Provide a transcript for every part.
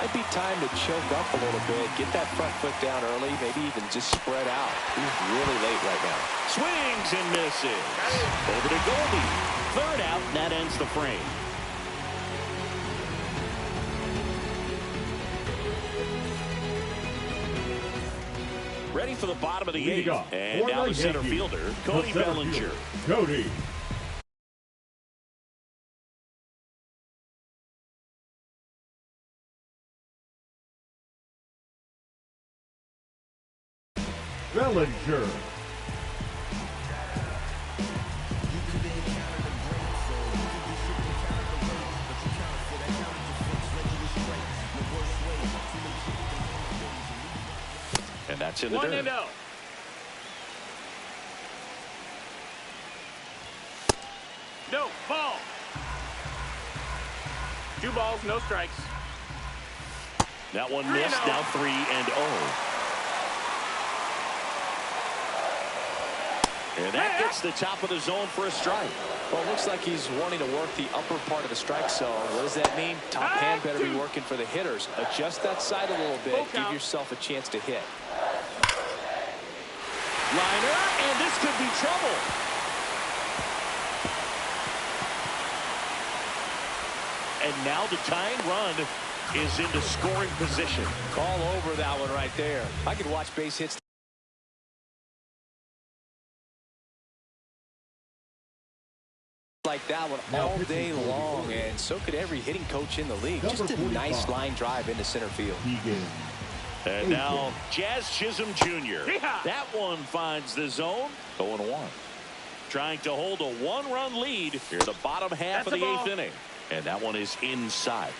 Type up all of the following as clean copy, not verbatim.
might be time to choke up a little bit, get that front foot down early, maybe even just spread out. He's really late right now. Swings and misses. Over to Goldie. Third out, and that ends the frame. Ready for the bottom of the eighth. And now the center fielder, Cody Bellinger. Cody. Bellinger. And that's in the dirt. 1-0. No, ball. 2 balls, no strikes. That one missed, now 3-0. And that gets the top of the zone for a strike. Well, it looks like he's wanting to work the upper part of the strike zone. What does that mean? Top hand better be working for the hitters. Adjust that side a little bit. Give yourself a chance to hit. Liner, and this could be trouble. And now the tying run is into scoring position. All over that one right there. I could watch base hits like that one all day long, and so could every hitting coach in the league. Just a nice line drive into center field. And now Jazz Chisholm Jr. That one finds the zone. 0-1. Trying to hold a 1-run lead here in the bottom half of the 8th inning. And that one is inside.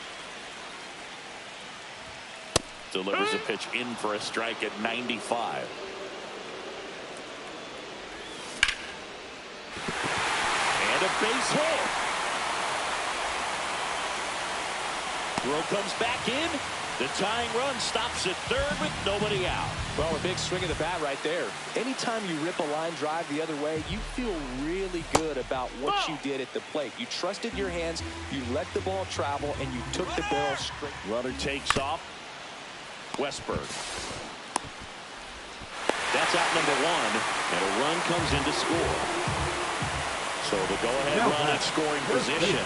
Delivers a pitch in for a strike at 95. And a base hit. Throw comes back in. The tying run stops at third with nobody out. Well, a big swing of the bat right there. Anytime you rip a line drive the other way, you feel really good about what you did at the plate. You trusted your hands, you let the ball travel, and you took the barrel straight. Runner takes off. Westburg. That's out number 1, and a run comes in to score. So the go-ahead run at scoring position.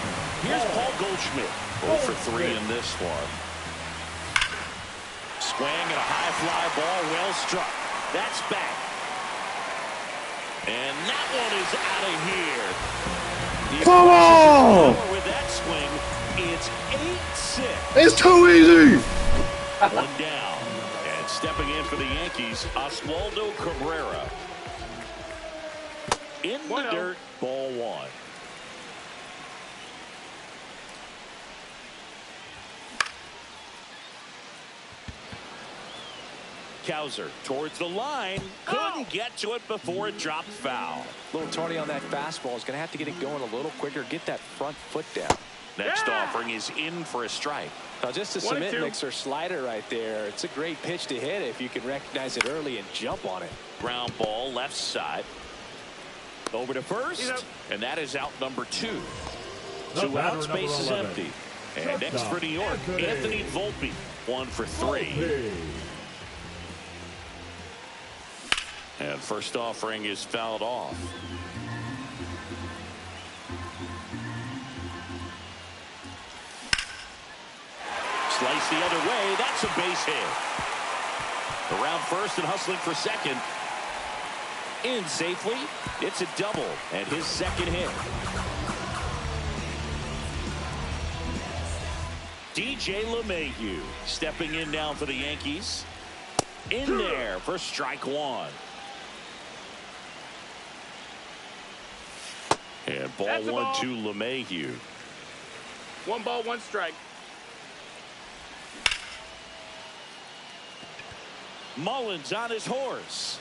Here's Paul Goldschmidt. 0 for 3 in this one. Swing and a high fly ball, well struck. That's back. And that one is out of here. Come on! With that swing, it's 8-6. It's too easy. One down. And stepping in for the Yankees, Oswaldo Cabrera. In the dirt, ball 1. Cowser towards the line. Couldn't get to it before it dropped foul. A little tardy on that fastball. Is going to have to get it going a little quicker. Get that front foot down. Next offering is in for a strike. Now just a cement mixer slider right there. It's a great pitch to hit if you can recognize it early and jump on it. Ground ball left side. Over to first. And that is out number 2. 2 outs, base is empty. And next for New York, Anthony Volpe. 1 for 3. And first offering is fouled off. Slice the other way. That's a base hit. Around first and hustling for second. In safely. It's a double and his second hit. DJ LeMahieu stepping in now for the Yankees. In there for strike 1. And ball 1 to LeMahieu. 1 ball, 1 strike. Mullins on his horse.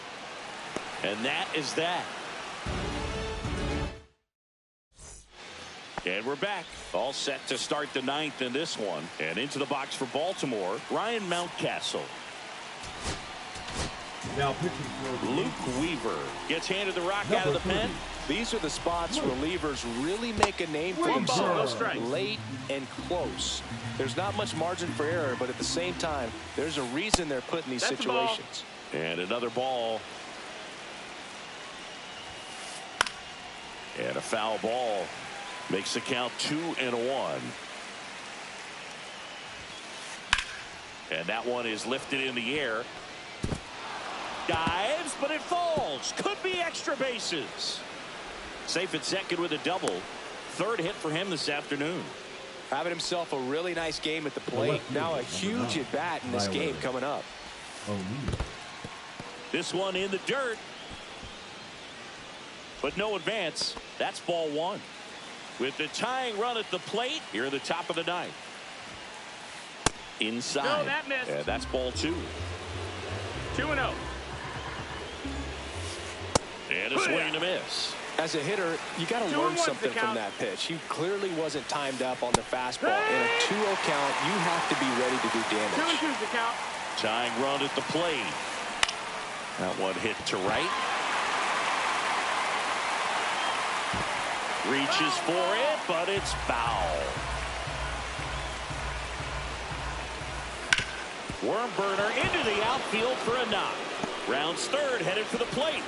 And that is that. And we're back. All set to start the 9th in this one. And into the box for Baltimore, Ryan Mountcastle. Now pitching for the Luke Weaver gets handed the rock out of the pen. These are the spots relievers really make a name for One ball, no themselves. strikes. Late and close. There's not much margin for error, but at the same time, there's a reason they're put in these That's a ball. situations. And another ball. And a foul ball makes the count 2-1. And that one is lifted in the air. Dives, but it falls. Could be extra bases. Safe at second with a double. Third hit for him this afternoon. Having himself a really nice game at the plate. Now a huge at bat in this game coming up. O'Neill. This one in the dirt. But no advance. That's ball one. With the tying run at the plate here in the top of the ninth. Inside. No, that missed. And that's ball two. 2-0. And a swing and a miss. As a hitter, you got to 2-1 learn the something from count. that pitch. He clearly wasn't timed up on the fastball. In a 2-0 count, you have to be ready to do damage. 2-2's the count. Tying run at the plate. That one hit to right. Reaches for it, but it's foul. Worm burner into the outfield for a knock. Rounds third, headed for the plate.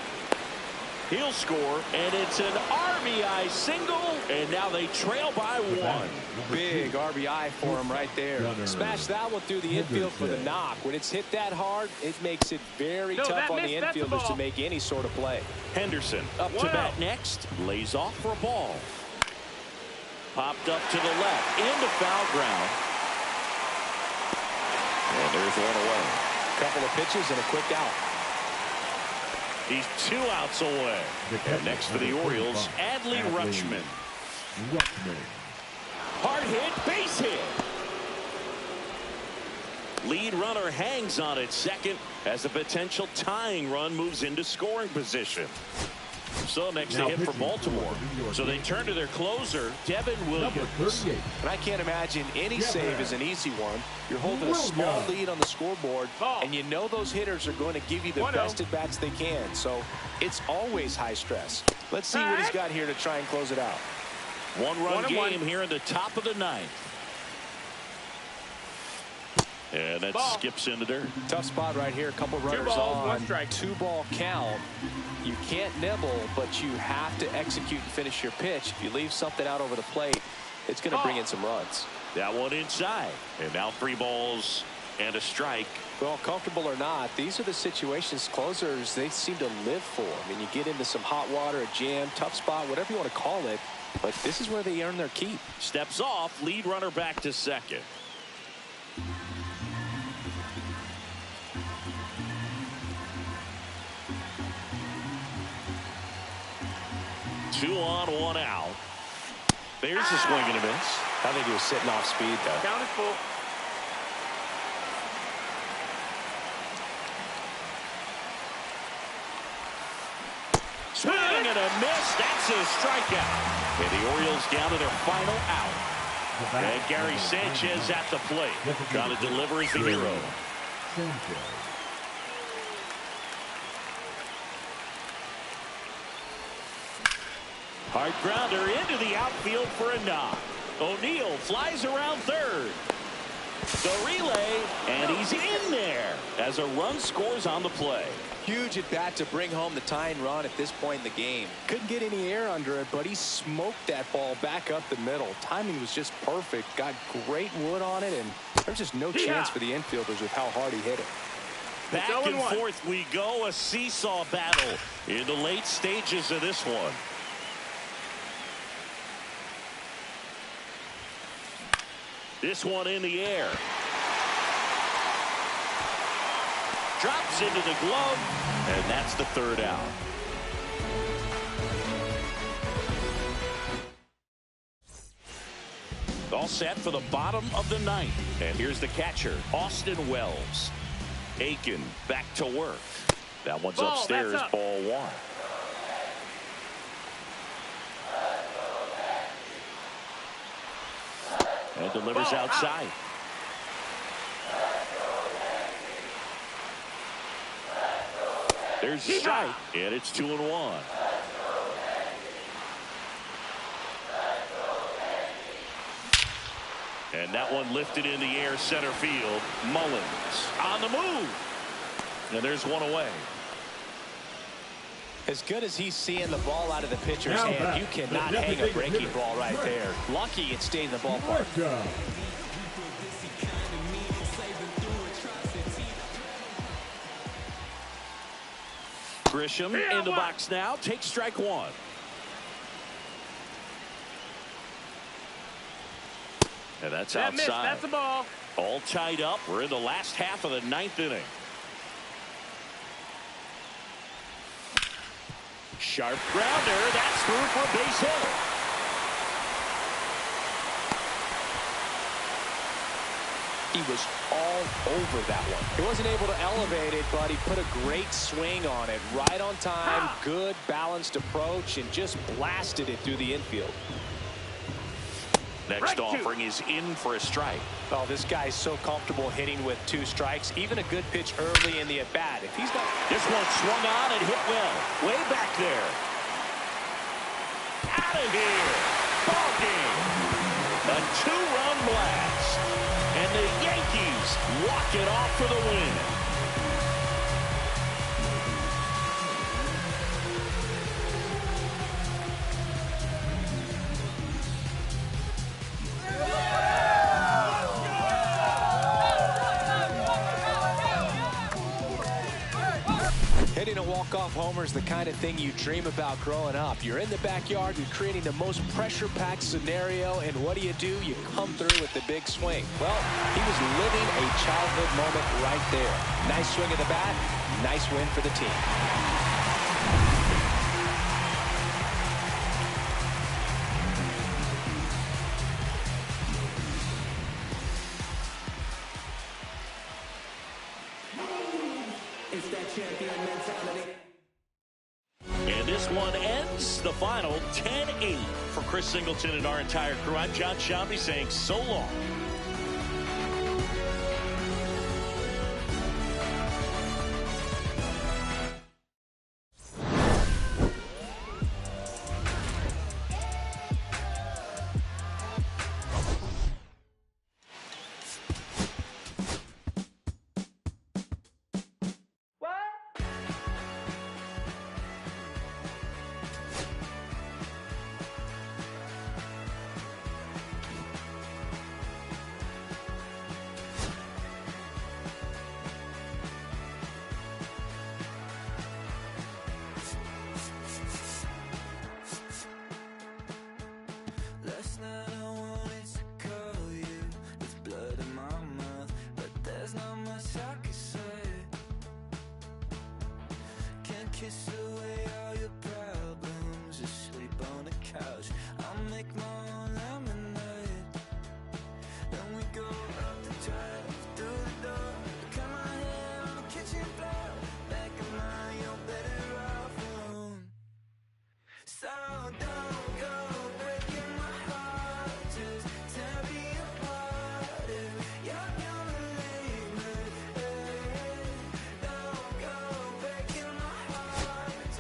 He'll score, and it's an RBI single, and now they trail by one. Big RBI for him right there. Smash that one through the infield for the knock. When it's hit that hard, it makes it very No, tough that on the missed. That's the infielders to ball. make any sort of play. Henderson up to 1-0. bat next. Lays off for a ball. Popped up to the left. Into foul ground. And there's one away. Couple of pitches and a quick out. He's 2 outs away. And next for the Orioles, Adley Rutschman. Hard hit, base hit. Lead runner hangs on at second as a potential tying run moves into scoring position. So next they hit for Baltimore. So they turn to their closer, Devin Williams. And I can't imagine any save is an easy one. You're holding a small lead on the scoreboard, and you know those hitters are going to give you the 1-0. best at-bats they can. So it's always high stress. Let's see what he's got here to try and close it out. One-run 1-1. game here in the top of the ninth. And that Ball. skips into dirt. Tough spot right here. A couple runners balls, on. 1 strike. 2-ball count. You can't nibble, but you have to execute and finish your pitch. If you leave something out over the plate, it's going to bring in some runs. That one inside. And now 3 balls and a strike. Well, comfortable or not, these are the situations closers they seem to live for. I mean, you get into some hot water, a jam, tough spot, whatever you want to call it, but this is where they earn their keep. Steps off, lead runner back to second. Two on, 1 out. There's a swing and a miss. I think he was sitting off speed, though. Count is full. Swing and a miss. That's a strikeout. And the Orioles down to their final out. And Gary Sanchez at the plate. Trying to deliver as the hero. Hard grounder into the outfield for a knock. O'Neill flies around third. The relay, and he's in there as a run scores on the play. Huge at bat to bring home the tying run at this point in the game. Couldn't get any air under it, but he smoked that ball back up the middle. Timing was just perfect. Got great wood on it, and there's just no chance for the infielders with how hard he hit it. Back and 0-1. forth we go. A seesaw battle in the late stages of this one. This one in the air. Drops into the glove, and that's the third out. All set for the bottom of the ninth. And here's the catcher, Austin Wells. Aiken back to work. That one's Ball, upstairs, that's up. ball 1. And delivers Ball, outside. There's a strike, and it's 2-1. And that one lifted in the air center field. Mullins on the move. And there's one away. As good as he's seeing the ball out of the pitcher's hand, you cannot hang a breaking ball right there. Lucky it stayed in the ballpark. Grisham in the box now. Takes strike one. And that's outside. Missed. That's a ball. All tied up. We're in the last half of the 9th inning. Sharp grounder. That's through for a base hit. He was all over that one. He wasn't able to elevate it, but he put a great swing on it. Right on time, good balanced approach, and just blasted it through the infield. Next offering is in for a strike. Oh, this guy's so comfortable hitting with 2 strikes. Even a good pitch early in the at-bat. If he's got this one swung on and hit well. Way back there. Out of here. Ball game. A 2-run blast. And the Yankees walk it off for the win. Hitting a walk-off homer is the kind of thing you dream about growing up. You're in the backyard, you're creating the most pressure-packed scenario, and what do? You come through with the big swing. Well, he was living a childhood moment right there. Nice swing of the bat, nice win for the team. And this one ends the final 10-8 for Chris Singleton and our entire crew. I'm John Sciambi saying so long. Kiss away all your problems, asleep on the couch. I'll make my own lemonade. Then we go up the drive, through the door, cut my hair on the kitchen floor. Back of mine, you're better off alone. So don't go breaking my heart, just tear me apart. If you're gonna leave me, don't go breaking my heart.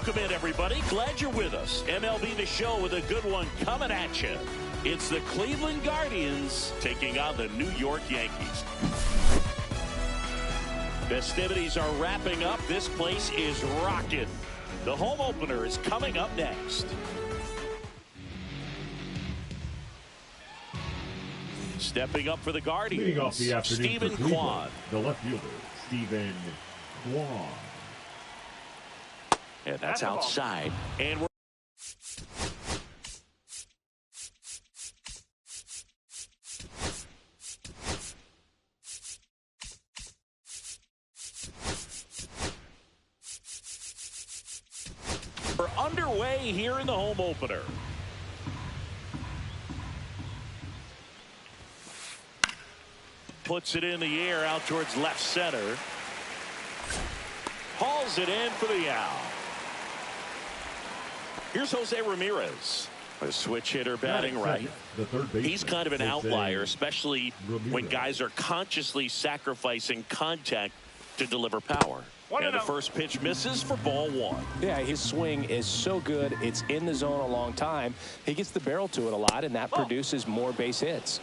Welcome in, everybody. Glad you're with us. MLB The Show with a good one coming at you. It's the Cleveland Guardians taking on the New York Yankees. Festivities are wrapping up. This place is rocking. The home opener is coming up next. Stepping up for the Guardians, Leading off the afternoon Stephen for Cleveland, Kwan. the left fielder, Stephen Kwan. And that's outside. And we're underway here in the home opener. Puts it in the air out towards left center. Hauls it in for the out. Here's Jose Ramirez, a switch hitter batting right. The third baseman, He's kind of an outlier, especially when guys are consciously sacrificing contact to deliver power. And the first pitch misses for ball one. Yeah, his swing is so good. It's in the zone a long time. He gets the barrel to it a lot, and that produces more base hits.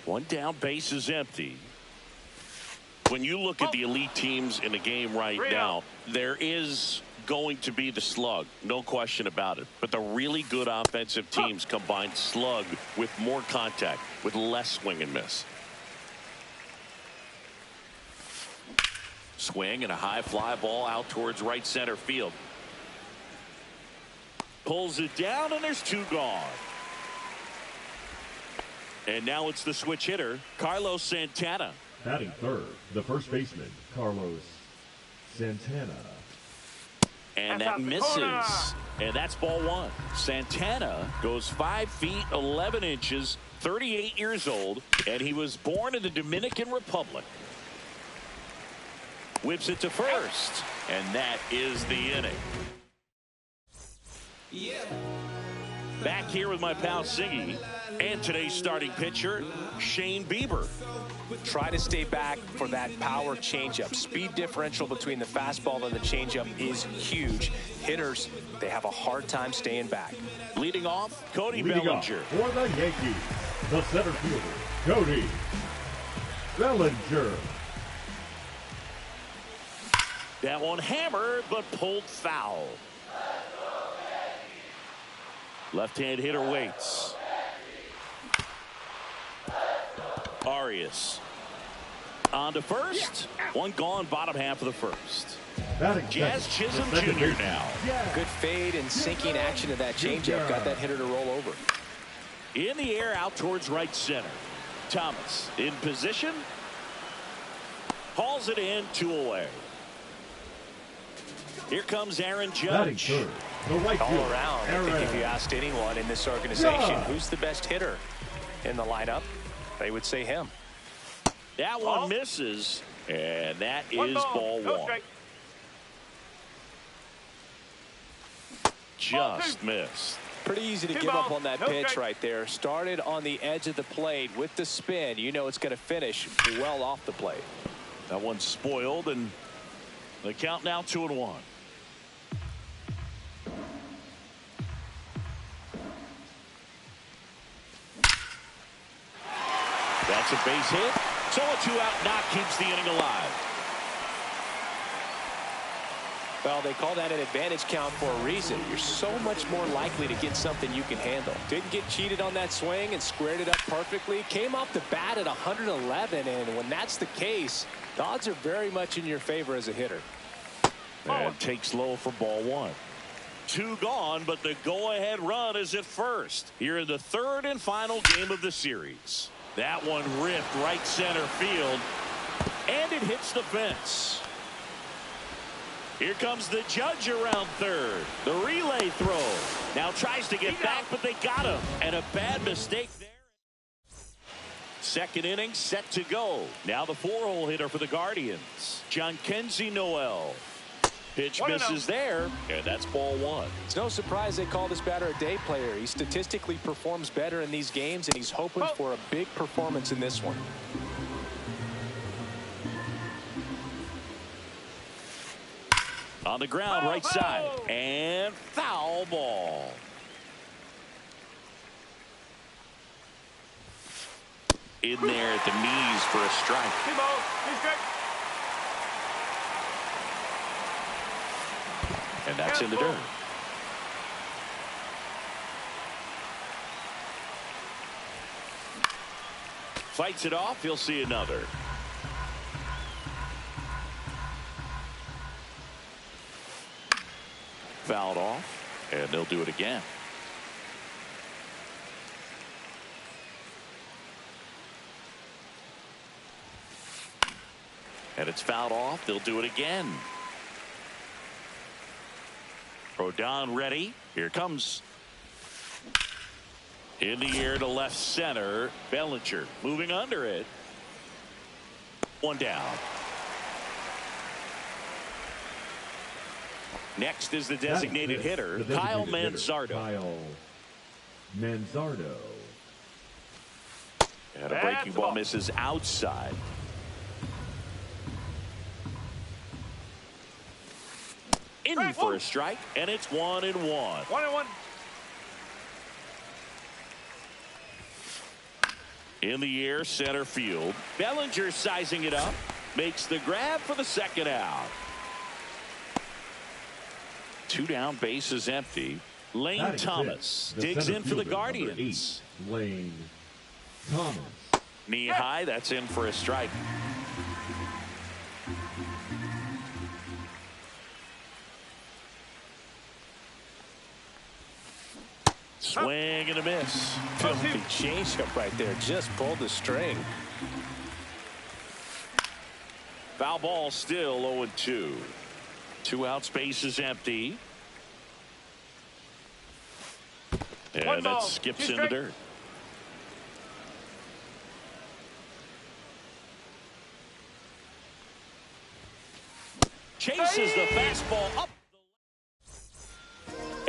One down, base is empty. When you look at the elite teams in the game right now, there is going to be the slug, no question about it. But the really good offensive teams combine slug with more contact, with less swing and miss. Swing and a high fly ball out towards right center field. Pulls it down, and there's two gone. And now it's the switch hitter, Carlos Santana. Batting third, the first baseman, Carlos Santana. And that misses. And that's ball one. Santana goes 5 feet 11 inches, 38 years old, and he was born in the Dominican Republic. Whips it to first, and that is the inning. Back here with my pal Siggy and today's starting pitcher, Shane Bieber. Try to stay back for that power changeup. Speed differential between the fastball and the changeup is huge. Hitters, they have a hard time staying back. Leading off, Cody Leading Bellinger. off for the Yankees, the center fielder, Cody Bellinger. That one hammered, but pulled foul. Left-hand hitter waits. Arias on to first. One gone, bottom half of the first. Jazz Chisholm Jr. now. Good fade and sinking action of that changeup. Got that hitter to roll over. In the air out towards right center. Thomas in position. Hauls it in, 2 away. Here comes Aaron Judge. All around, I think if you asked anyone in this organization who's the best hitter in the lineup, they would say him. That one misses, and that is ball one. Just missed. Pretty easy to give up on that pitch right there. Started on the edge of the plate with the spin. You know it's going to finish well off the plate. That one's spoiled, and the count now 2-1. That's a base hit. So a 2-out knock keeps the inning alive. Well, they call that an advantage count for a reason. You're so much more likely to get something you can handle. Didn't get cheated on that swing and squared it up perfectly. Came off the bat at 111, and when that's the case, the odds are very much in your favor as a hitter. And takes low for ball one. 2 gone, but the go-ahead run is at first. Here in the third and final game of the series. That one ripped right center field, and it hits the fence. Here comes the Judge around third. The relay throw. Now tries to get back, but they got him. And a bad mistake there. Second inning set to go. Now the 4-hole hitter for the Guardians, Jhonkensy Noel. Pitch misses there, and that's ball one. It's no surprise they call this batter a day player. He statistically performs better in these games, and he's hoping for a big performance in this one. On the ground, right side. And foul ball. In there at the knees for a strike. And that's in the dirt. Fights it off. He'll see another. Fouled off, and they'll do it again. And it's fouled off. They'll do it again. Rodon ready. Here comes. In the air to left center. Bellinger moving under it. One down. Next is the designated hitter, Kyle Manzardo. Kyle Manzardo. And a breaking ball misses outside. In for a strike, and it's 1-1. 1-1. In the air, center field. Bellinger sizing it up. Makes the grab for the second out. 2 down, base is empty. Lane Thomas digs in for the Guardians. Lane Thomas. Knee high, that's in for a strike. Swing and a miss. Filthy changeup right there. Just pulled the string. Foul ball still 0-2. 2 outs, base is empty. And that skips in the dirt. Chases the fastball up.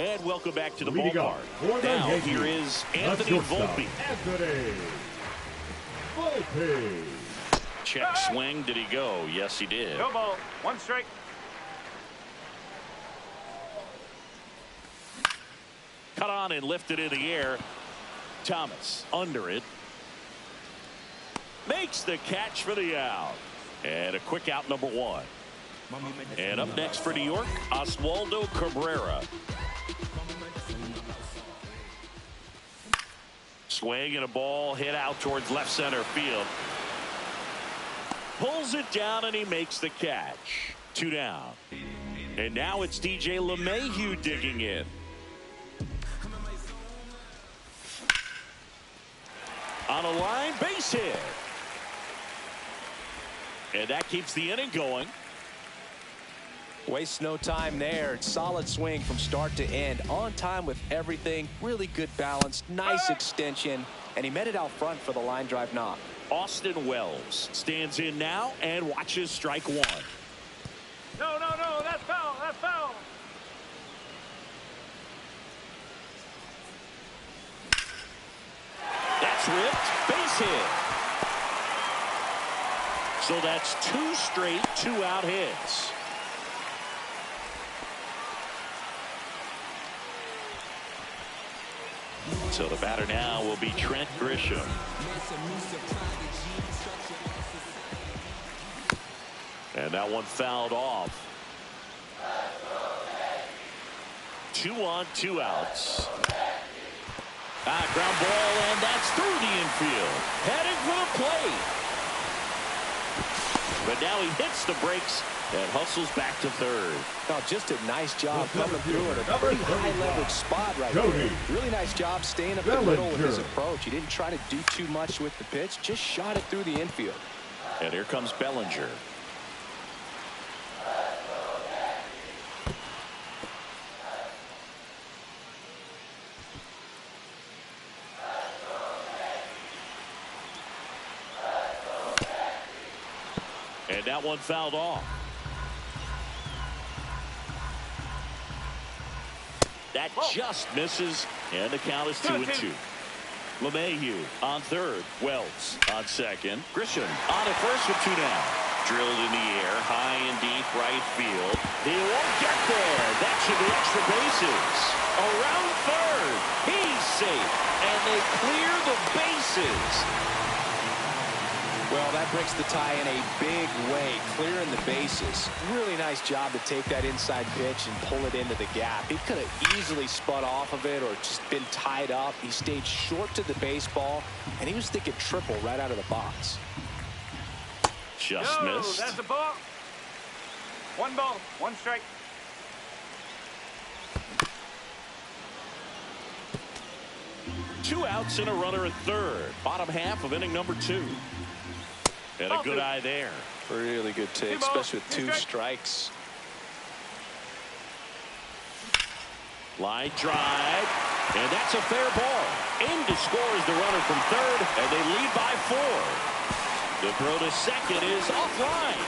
And welcome back to the ballpark. Now here is Anthony Volpe. Anthony Volpe. Check swing. Did he go? Yes, he did. No ball. 1 strike. Cut on and lifted in the air. Thomas under it. Makes the catch for the out. And a quick out, number 1. And up next for New York, Oswaldo Cabrera. Swing and a ball hit out towards left center field. Pulls it down and he makes the catch. 2 down. And now it's DJ LeMahieu digging in. On a line, base hit. And that keeps the inning going. Wastes no time there. Solid swing from start to end. On time with everything. Really good balance. Nice extension. And he met it out front for the line drive knock. Austin Wells stands in now and watches strike 1. No, no, no. That's foul. That's foul. That's ripped. Base hit. So that's 2 straight 2-out hits. So the batter now will be Trent Grisham. And that one fouled off. 2 on, 2 outs. Ground ball, and that's through the infield. Heading for the plate. But now he hits the brakes and hustles back to third. Oh, just a nice job coming through at a pretty high leverage spot right there. Really nice job staying up the middle with his approach. He didn't try to do too much with the pitch, just shot it through the infield. And here comes Bellinger. And that one fouled off. That just misses, and the count is 2-2. LeMahieu on third. Wells on second. Grisham on at first with 2 down. drilled in the air, high and deep right field. He won't get there. That should be extra bases. Around third. He's safe. And they clear the bases. Well, that breaks the tie in a big way, clearing the bases. Really nice job to take that inside pitch and pull it into the gap. He could have easily spun off of it or just been tied up. He stayed short to the baseball, and he was thinking triple right out of the box. Just missed. That's a ball. One ball, one strike. Two outs and a runner at third. Bottom half of inning number 2. And a good eye there. Really good take, especially with 2 strikes. Line drive. And that's a fair ball. In to score is the runner from third. And they lead by 4. The throw to second is offline.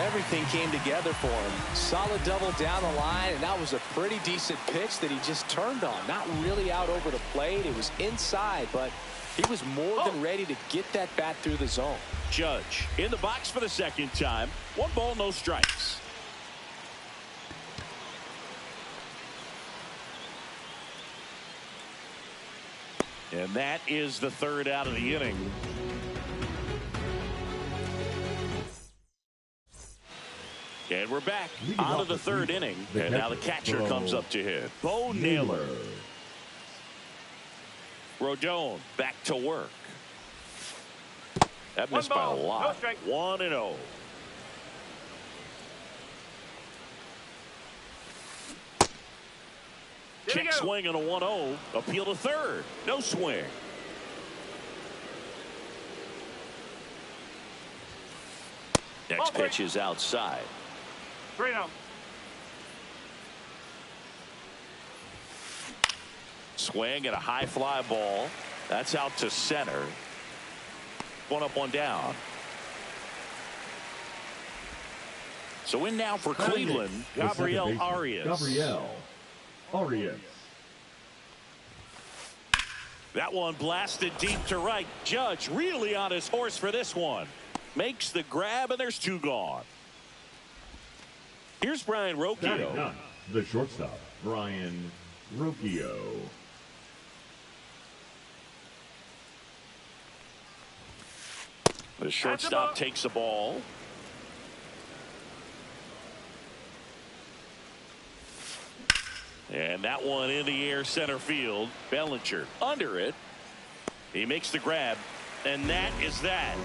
Everything came together for him. Solid double down the line, and that was a pretty decent pitch that he just turned on. Not really out over the plate. It was inside, but he was more than ready to get that bat through the zone. Judge in the box for the second time. 1 ball, no strikes. And that is the third out of the inning. And we're back on to the third inning. And now the catcher comes up to hit. Bo Naylor. Rodon back to work. That missed by a lot. 1-0. Check swing and a 1-0. Appeal to third. No swing. Next pitch is outside. 3-0. Swing and a high fly ball. That's out to center. 1 up, 1 down. So in now for Cleveland, Gabriel Arias. Gabriel Arias. That one blasted deep to right. Judge really on his horse for this one. Makes the grab, and there's 2 gone. Here's Brian Rocchio. The shortstop, Brian Rocchio. The shortstop takes the ball. And that one in the air center field. Bellinger under it. He makes the grab. And that is that.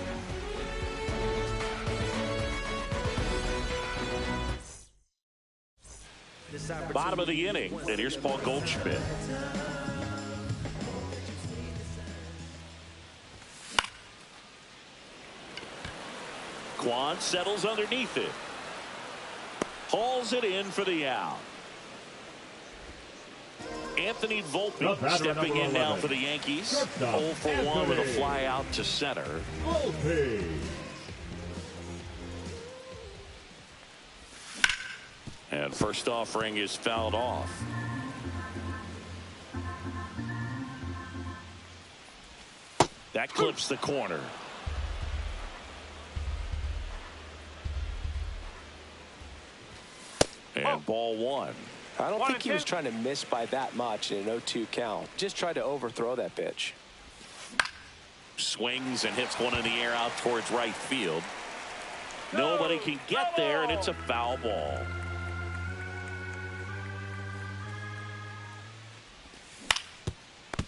Bottom of the inning. And here's Paul Goldschmidt. Kwan settles underneath it. Hauls it in for the out. Anthony Volpe stepping in now for the Yankees. 0 for 1 with a fly out to center. Volpe. And first offering is fouled off. That clips the corner. And ball 1. I don't think he was trying to miss by that much in an 0-2 count. Just tried to overthrow that pitch. Swings and hits one in the air out towards right field. Nobody can get there, and it's a foul ball.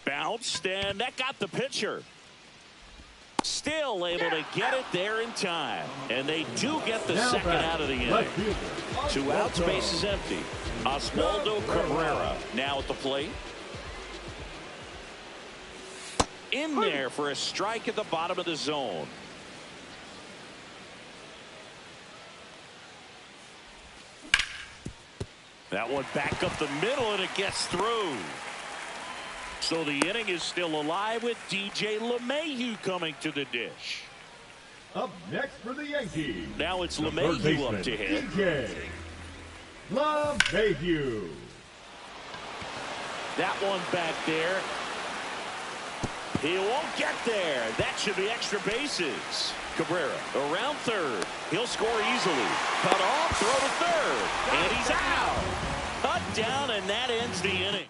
Bounced, and that got the pitcher. Still able to get it there in time. And they do get the second out of the inning. 2 outs, base is empty. Oswaldo Cabrera now at the plate. In there for a strike at the bottom of the zone. That one back up the middle, and it gets through. So the inning is still alive with DJ LeMahieu coming to the dish. Up next for the Yankees. Now it's LeMahieu up to hit. DJ LeMahieu. That one back there. He won't get there. That should be extra bases. Cabrera around third. He'll score easily. Cut off, throw to third. And he's out. Cut down, and that ends the inning.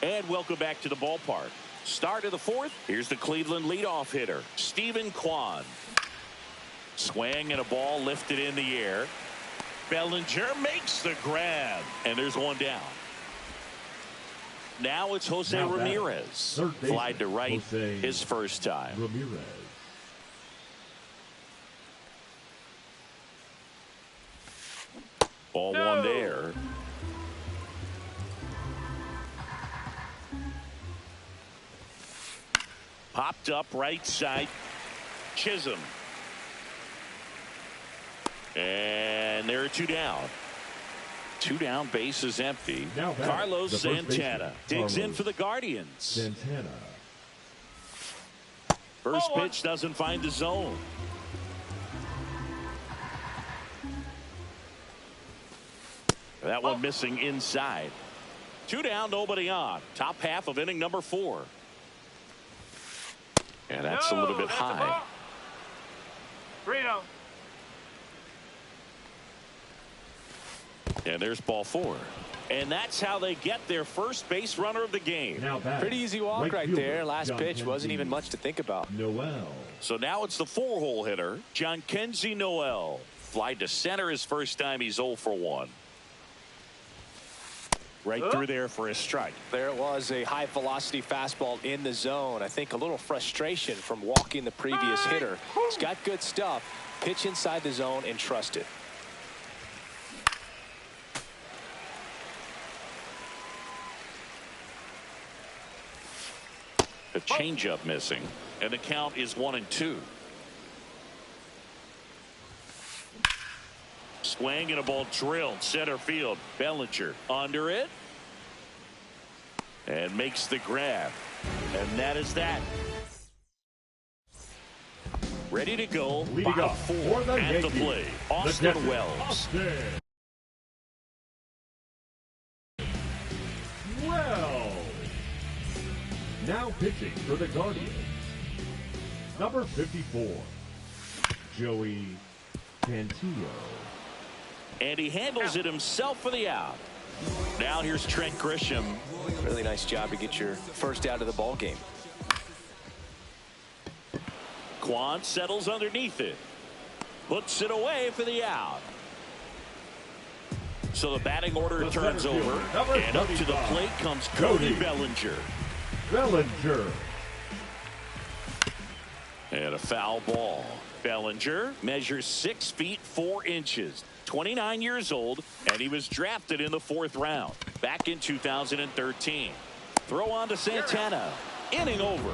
And welcome back to the ballpark. Start of the fourth. Here's the Cleveland leadoff hitter, Steven Kwan. Swing and a ball lifted in the air. Bellinger makes the grab. And there's one down. Now it's Jose Ramirez. Fly to right his first time. Ramirez. Ball one there. Popped up right side. Chisholm. And there are two down. Two down, base is empty. Carlos Santana digs in for the Guardians. Santana. First pitch doesn't find the zone. That one missing inside. Two down, nobody on. Top half of inning number 4. And that's a little bit high. 3-0. And there's ball 4. And that's how they get their first base runner of the game. Pretty easy walk right there. Last pitch wasn't even much to think about. Noel. So now it's the 4-hole hitter, Jhonkensy Noel. Fly to center his first time. He's 0 for 1. Right through there for a strike. There it was, a high velocity fastball in the zone. I think a little frustration from walking the previous hitter. He's got good stuff. Pitch inside the zone and trust it. The changeup missing, and the count is 1-2. Swing and a ball drilled center field. Bellinger under it and makes the grab, and that is that. Ready to go. Bottom 4 at the plate. Austin Wells. Now pitching for the Guardians, number 54, Joey Cantillo. And he handles it himself for the out. Now here's Trent Grisham. Really nice job to get your first out of the ball game. Kwan settles underneath it. Puts it away for the out. So the batting order turns over. And up to the plate comes Cody Bellinger. And a foul ball. Bellinger measures 6 feet 4 inches. 29 years old, and he was drafted in the 4th round back in 2013. Throw on to Santana. Inning over.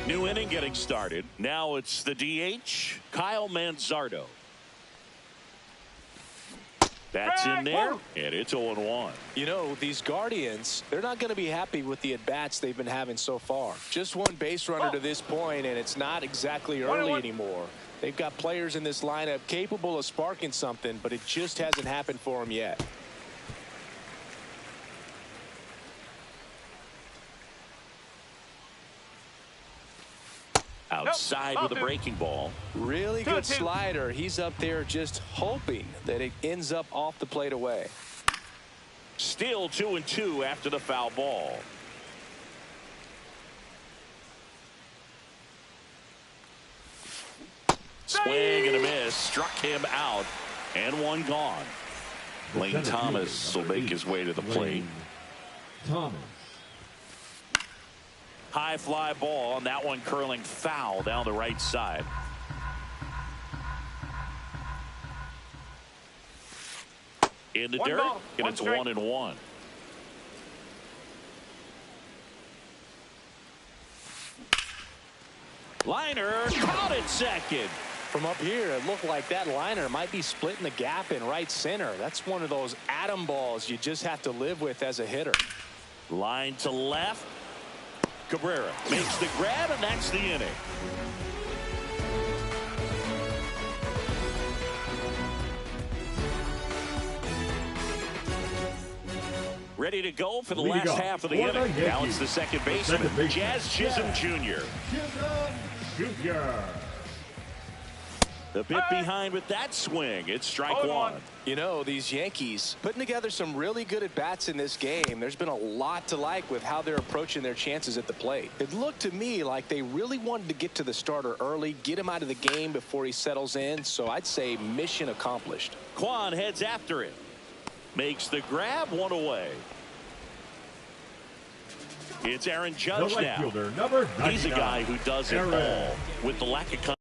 New inning getting started. Now it's the DH, Kyle Manzardo. That's in there, and it's 0-1. You know, these Guardians, they're not going to be happy with the at-bats they've been having so far. Just one base runner to this point, and it's not exactly early anymore. They've got players in this lineup capable of sparking something, but it just hasn't happened for them yet. Outside with a breaking ball. Really good slider. He's up there just hoping that it ends up off the plate away. Still 2-2 after the foul ball. Swing and a miss. Struck him out. And one gone. Lane Thomas will make his way to the plate. Thomas. High fly ball, and that one curling foul down the right side. In the dirt, and it's 1-1. Liner caught at second. From up here, it looked like that liner might be splitting the gap in right center. That's one of those atom balls you just have to live with as a hitter. Line to left. Cabrera makes the grab, and that's the inning. ready to go for the last half of the inning. Now it's the second baseman, Jazz Chisholm Jr. A bit behind with that swing. It's strike one. You know, these Yankees putting together some really good at-bats in this game. There's been a lot to like with how they're approaching their chances at the plate. It looked to me like they really wanted to get to the starter early, get him out of the game before he settles in. So I'd say mission accomplished. Kwan heads after it. Makes the grab, one away. It's Aaron Judge now. Number 99. He's a guy who does it all with the lack of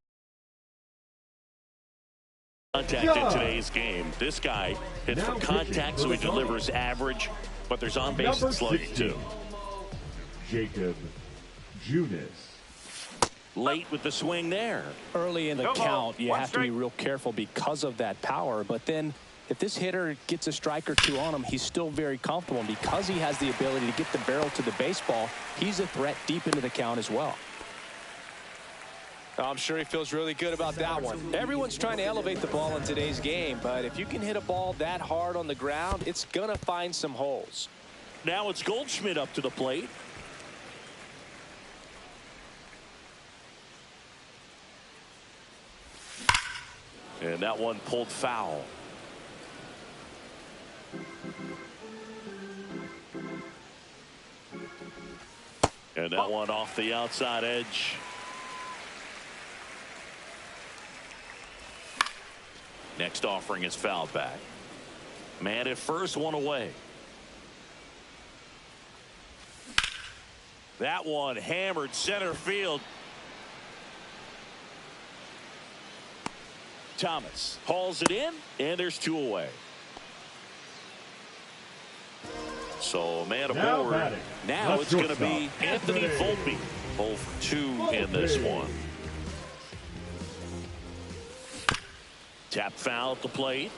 contact in today's game. This guy hits for contact, so he delivers average, but there's on-base and slugging too. Jacob Junis. Late with the swing there. Early in the count, you have to be real careful because of that power. But then if this hitter gets a strike or two on him, he's still very comfortable. And because he has the ability to get the barrel to the baseball, he's a threat deep into the count as well. I'm sure he feels really good about that one. Everyone's trying to elevate the ball in today's game, but if you can hit a ball that hard on the ground, it's going to find some holes. Now it's Goldschmidt up to the plate. And that one pulled foul. And that one off the outside edge. Next offering is fouled back. Man at first, one away. That one hammered center field. Thomas hauls it in, and there's two away. So man aboard. Now it's going to be Anthony Volpe. 0 for 2 in this one. Tap foul at the plate.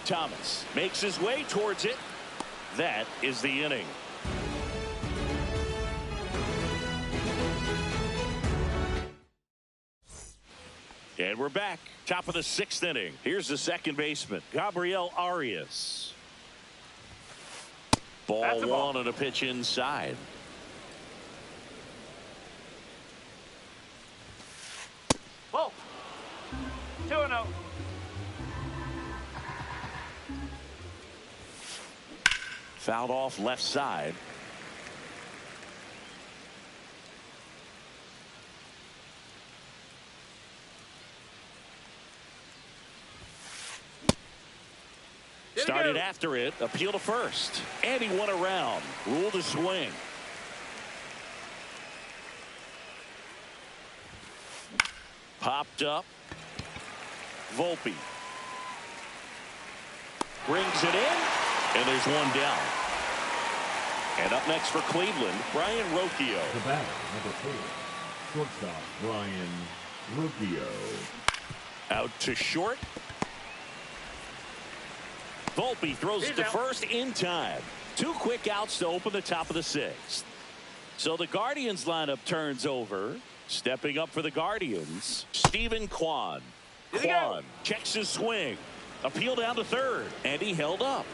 Thomas makes his way towards it. That is the inning. And we're back. Top of the 6th inning. Here's the second baseman, Gabriel Arias. Ball one on a pitch inside. Whoa. 2-0. Fouled off left side. Started after it. Appeal to first. And he went around. Ruled a swing. Popped up. Volpe. Brings it in. And there's one down. And up next for Cleveland, Brian Rocchio. The batter, number 4. Shortstop, Brian Rocchio. Out to short. Volpe throws it to first in time. 2 quick outs to open the top of the 6th. So the Guardians lineup turns over. Stepping up for the Guardians, Stephen Kwan. Kwan checks his swing. Appeal down to third, and he held up.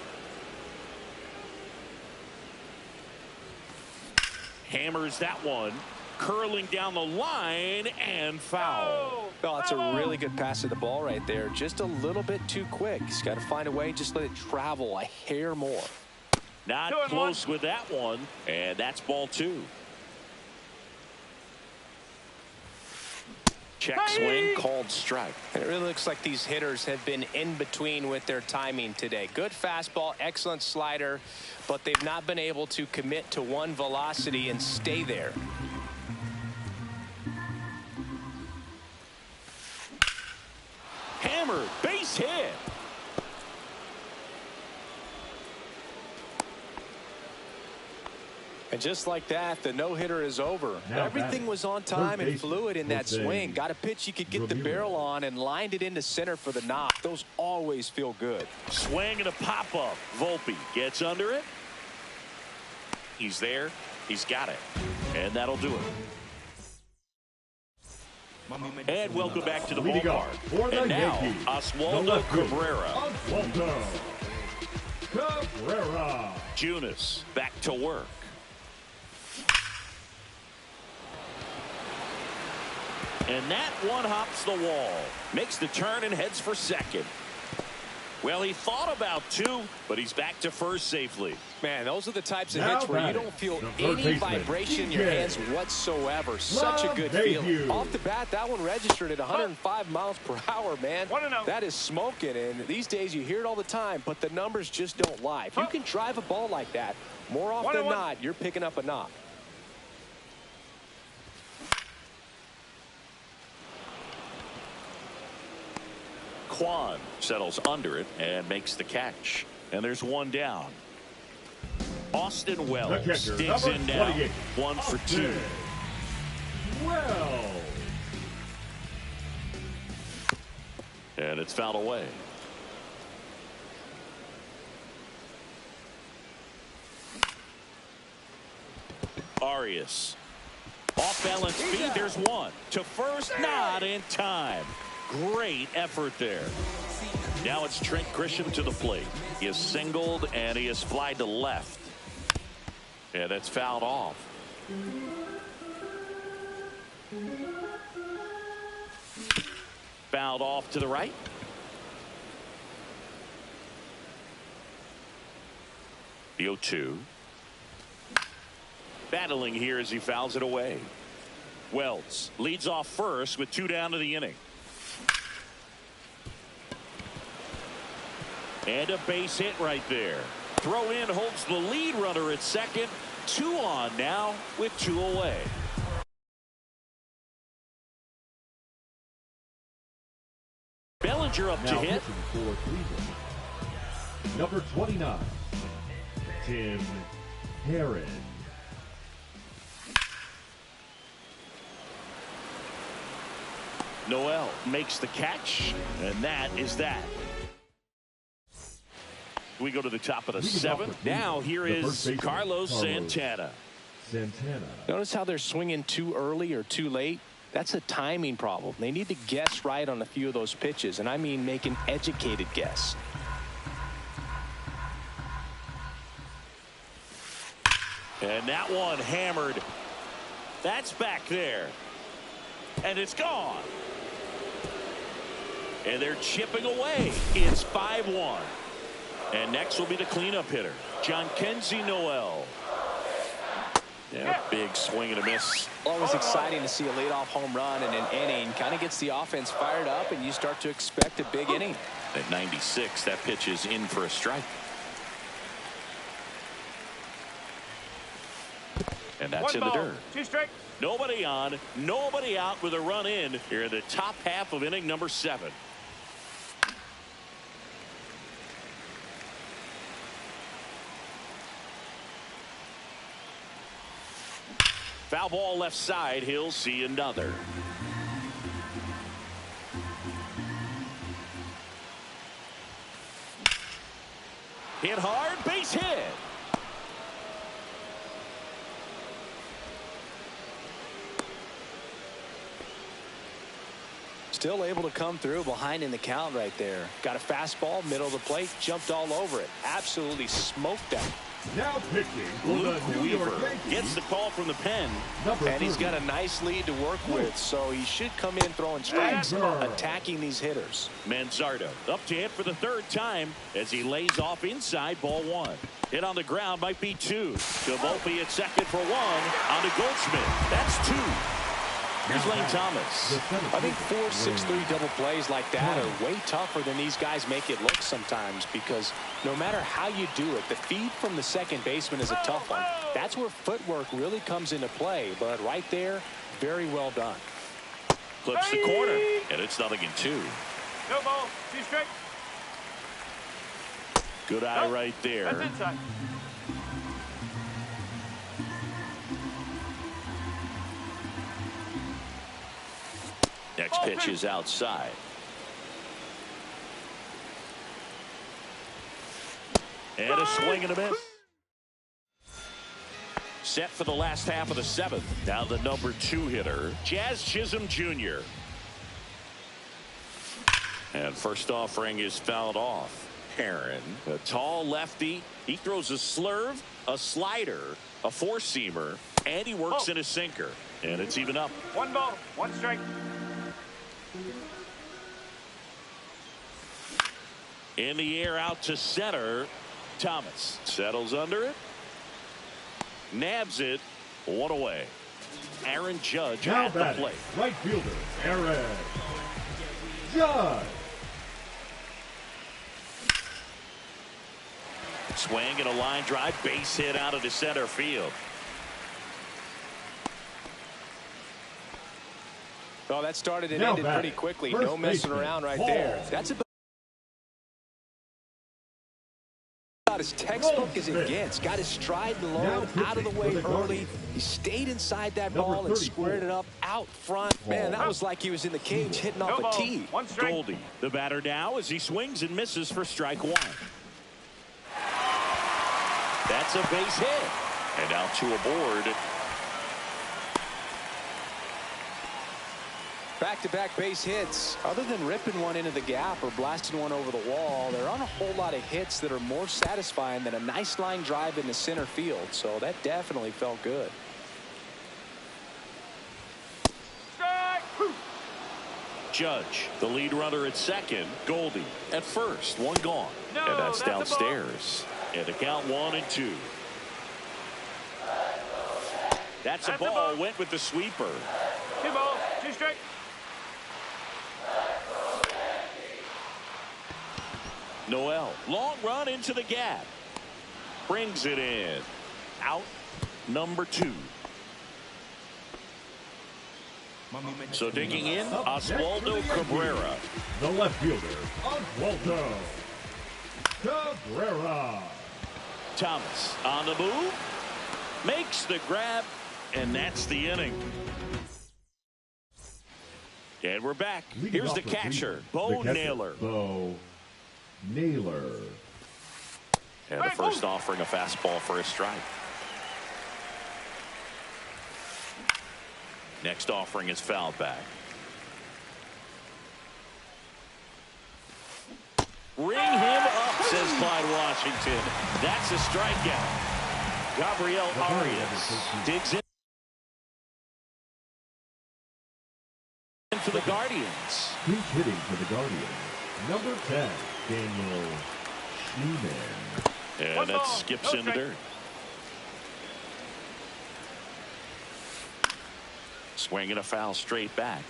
Hammers that one. Curling down the line and foul. Oh, that's a really good pass of the ball right there. Just a little bit too quick. He's got to find a way, just let it travel a hair more. Not close with that one, and that's ball 2. Check swing, called strike. And it really looks like these hitters have been in between with their timing today. Good fastball, excellent slider, but they've not been able to commit to one velocity and stay there. Hammered, base hit. And just like that, the no-hitter is over. Everything was on time and fluid in that swing. Got a pitch you could get the barrel on and lined it into center for the knock. Those always feel good. Swing and a pop-up. Volpe gets under it. He's there. He's got it. And that'll do it. And welcome back to the Leading ballpark. off for the And now, Yankees, Oswaldo the left fielder, Cabrera. Oswaldo Cabrera. Junis back to work. And that one hops the wall. Makes the turn and heads for second. Well, he thought about two, but he's back to first safely. Man, those are the types of Now hits where you batting, don't feel the third any baseman, vibration in your DJ hands whatsoever. Such a good feeling. LeMahieu. Off the bat, that one registered at 105 miles per hour, man. 1-0. That is smoking, and these days you hear it all the time, but the numbers just don't lie. If you can drive a ball like that, more often than 1-1. not, you're picking up a knock. Kwan settles under it and makes the catch. And there's one down. Austin The Wells catcher, digs number in now. 28, 1 for 2. Austin Wells. And it's fouled away. Arias. Off balance feed. There's one. To first, not in time. Great effort there. Now it's Trent Grisham to the plate. He is singled and he is flied to left. And that's fouled off. Fouled off to the right. The 0-2. Battling here as he fouls it away. Wells leads off first with 2 down to the inning. And a base hit right there. Throw in holds the lead runner at second. 2 on now with 2 away. Bellinger up to Now hit. pitching for Cleveland, number 29, Tim Herron. Noel makes the catch, and that is that. We go to the top of the Leading off 7th. with Now here the first is baseman, Carlos Santana. Santana. Notice how they're swinging too early or too late? That's a timing problem. They need to guess right on a few of those pitches, and I mean make an educated guess. And that one hammered. That's back there. And it's gone. And they're chipping away. It's 5-1. And next will be the cleanup hitter, Jhonkensy Noel. Yeah, big swing and a miss. Always exciting to see a leadoff home run in an inning. Kind of gets the offense fired up, and you start to expect a big inning. At 96, that pitch is in for a strike. And that's 1 in the ball, dirt. 2 strikes. Nobody on, nobody out with a run in here in the top half of inning number 7. Foul ball left side. He'll see another. Hit hard, base hit. Still able to come through behind in the count right there. Got a fastball, middle of the plate, jumped all over it. Absolutely smoked that. Now pitching for Luke the New York Weaver Yankees, gets the call from the pen. number And he's 30, got a nice lead to work with, so he should come in throwing strikes, Manzardo. attacking these hitters. Manzardo up to hit for the 3rd time as he lays off inside, ball 1. Hit on the ground might be 2. To Volpe at second for 1. On to Goldschmidt. That's 2. Here's Lane Thomas. I think 4, 6, 3 double plays like that are way tougher than these guys make it look sometimes, because no matter how you do it, the feed from the second baseman is a tough one. That's where footwork really comes into play, but right there, very well done. Clips the corner, and it's 0-2. No ball, 2 strikes. Good eye right That's there. inside. Next pitch is outside. And a swing and a miss. Set for the last half of the 7th. Now the number 2 hitter, Jazz Chisholm Jr. And first offering is fouled off. Aaron, a tall lefty. He throws a slurve, a slider, a four-seamer, and he works in a sinker. And it's even up. 1 ball, 1 strike. In the air out to center. Thomas settles under it. Nabs it. 1 away. Aaron Judge Now at the batting, plate. right fielder, Aaron Judge. Swing and a line drive. Base hit out of the center field. Oh, that started and Now ended batting, pretty quickly. first No messing baseman, around right Paul. there. That's about as textbook as it gets. Got his stride low, out of the way early. He stayed inside that ball and squared it up out front. Man, that was like he was in the cage hitting off a tee. 1 strike. Goldie, the batter now, as he swings and misses for strike 1. That's a base hit. And now 2 aboard. Back-to-back base hits. Other than ripping one into the gap or blasting one over the wall, there aren't a whole lot of hits that are more satisfying than a nice line drive into center field. So that definitely felt good. Strike. Judge, the lead runner at second. Goldie at first. 1 gone. No, and that's that's a ball. downstairs. And the count 1 and 2. That's a ball. Went with the sweeper. 2 ball, 2 strike. Noel, long run into the gap. Brings it in. Out number 2. So digging in, Oswaldo Cabrera. The left fielder, Oswaldo Cabrera. Thomas on the move. Makes the grab. And that's the inning. And we're back. Leading Here's off the for catcher, Cleveland, Bo the catcher, Naylor. Bo Naylor. And the first offering a fastball for a strike. Next offering is fouled back. Ring him up, says Clyde Washington. That's a strikeout. Gabriel Arias digs in for the Guardians. Who's hitting for the Guardians? Number 10, Daniel Schneeman. And 1 that ball, skips no in the strike. dirt. Swinging a foul straight back.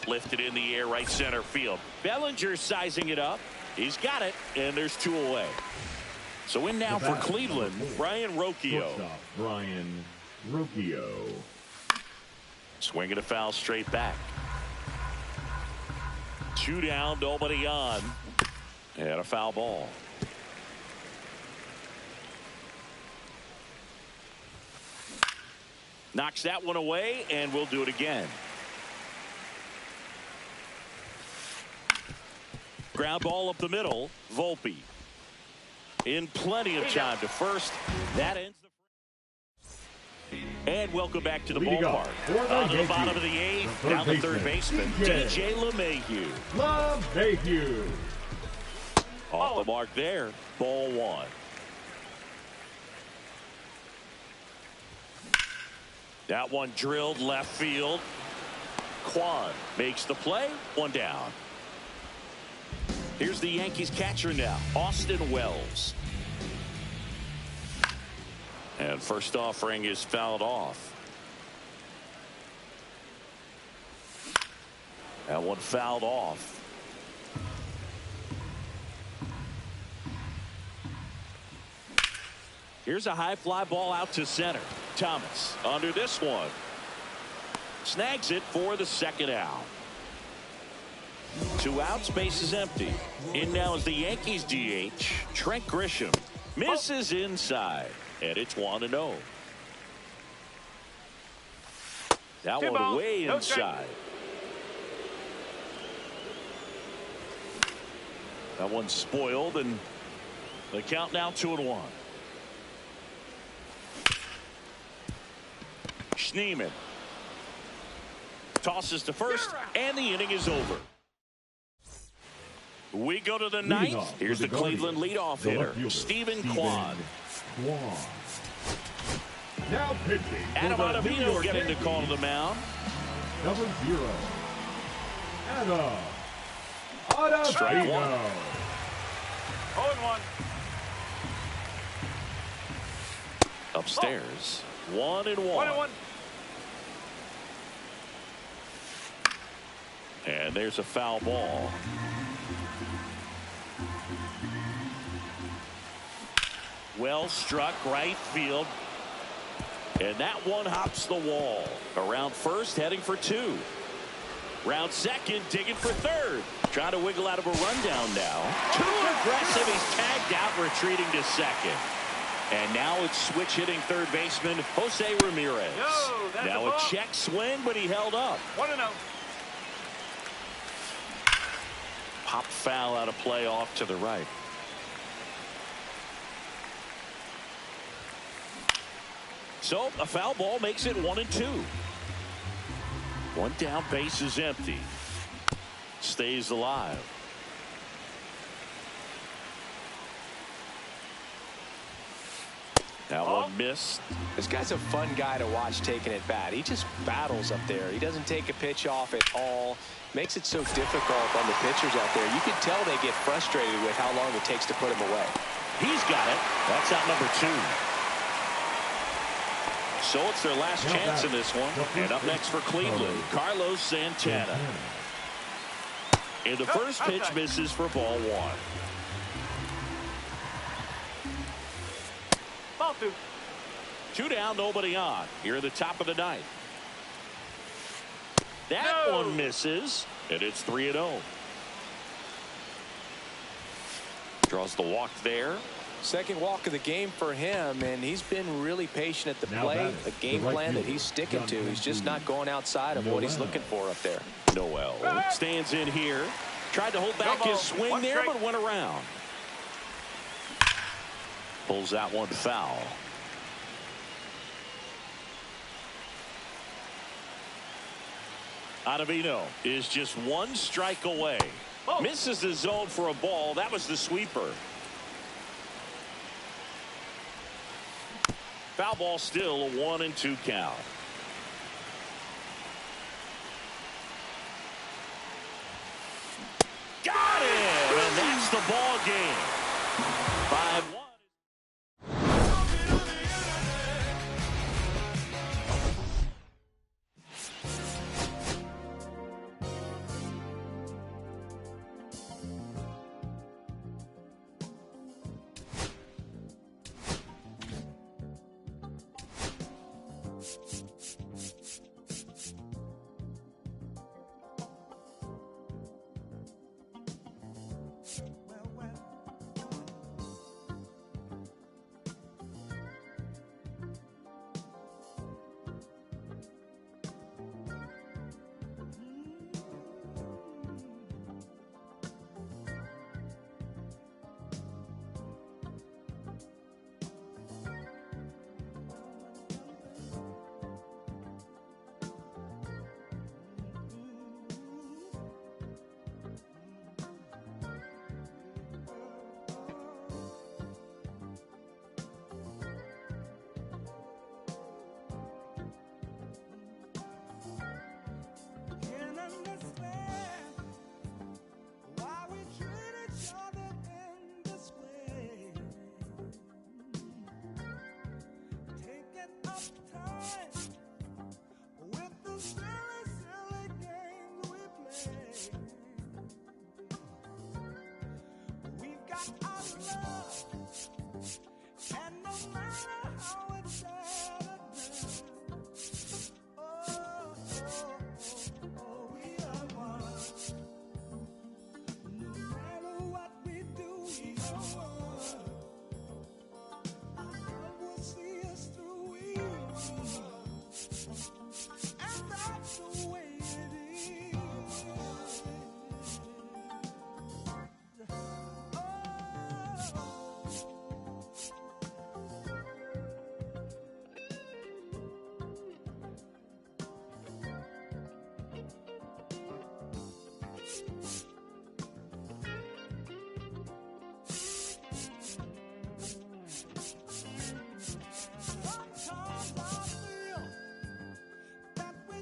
Lifted in the air, right center field. Bellinger sizing it up. He's got it, and there's 2 away. So in now for Cleveland, Brian Rocchio. Shortstop, Brian Rocchio. Swinging a foul straight back. 2 down, nobody on. And a foul ball. Knocks that one away, and we'll do it again. Ground ball up the middle. Volpe in plenty of time to first. That ends the. And welcome back to the ballpark. On to the bottom of the 8th, down the third baseman, DJ LeMahieu. LeMahieu. Off the mark there. Ball 1. That one drilled left field. Kwan makes the play. 1 down. Here's the Yankees catcher now, Austin Wells. And first offering is fouled off. That one fouled off. Here's a high fly ball out to center. Thomas under this one. Snags it for the 2nd out. 2 outs, base is empty. In now is the Yankees DH, Trent Grisham. Misses inside, and it's 1-0. That 2 one balls, way no strike. inside. That one's spoiled, and the count now 2-1. Schneeman. Tosses to first, and the inning is over. We go to the ninth. Here's the Cleveland leadoff hitter, Stephen Kwan. Now pitching. Adam Ottavino getting the call to the mound. Number 0. Adam Ottavino. Strike one. 0-1. Upstairs. 1-1. 1-1. And there's a foul ball. Well struck right field. And that one hops the wall. Around first, heading for 2. Round second, digging for third. Trying to wiggle out of a rundown now. Too aggressive. He's tagged out, retreating to second. And now it's switch hitting third baseman Jose Ramirez. Now a check swing, but he held up. 1-0. Pop foul out of play off to the right. So a foul ball makes it 1-2. One down, base is empty. Stays alive. That one missed. This guy's a fun guy to watch taking at bat. He just battles up there. He doesn't take a pitch off at all. Makes it so difficult on the pitchers out there. You can tell they get frustrated with how long it takes to put him away. He's got it. That's out number 2. So it's their last chance in this one. And up next for Cleveland, Carlos Santana. And the first pitch misses for ball 1. Ball 2. 2 down, nobody on. Here at the top of the ninth. That one misses, and it's 3-0. Draws the walk there. Second walk of the game for him, and he's been really patient at the plate. A game plan that he's sticking to. He's just not going outside of what he's looking for up there. Noel stands in here. Tried to hold back his swing there, but went around. Pulls that one foul. Ottavino is just 1 strike away. Misses the zone for a ball. That was the sweeper. Foul ball, still a 1-2 count. Got it! And that's the ball game. 5-1.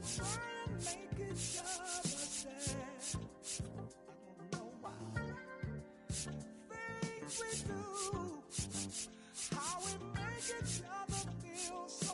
try and make each other sad. I don't know why. Things we do, how we make each other feel so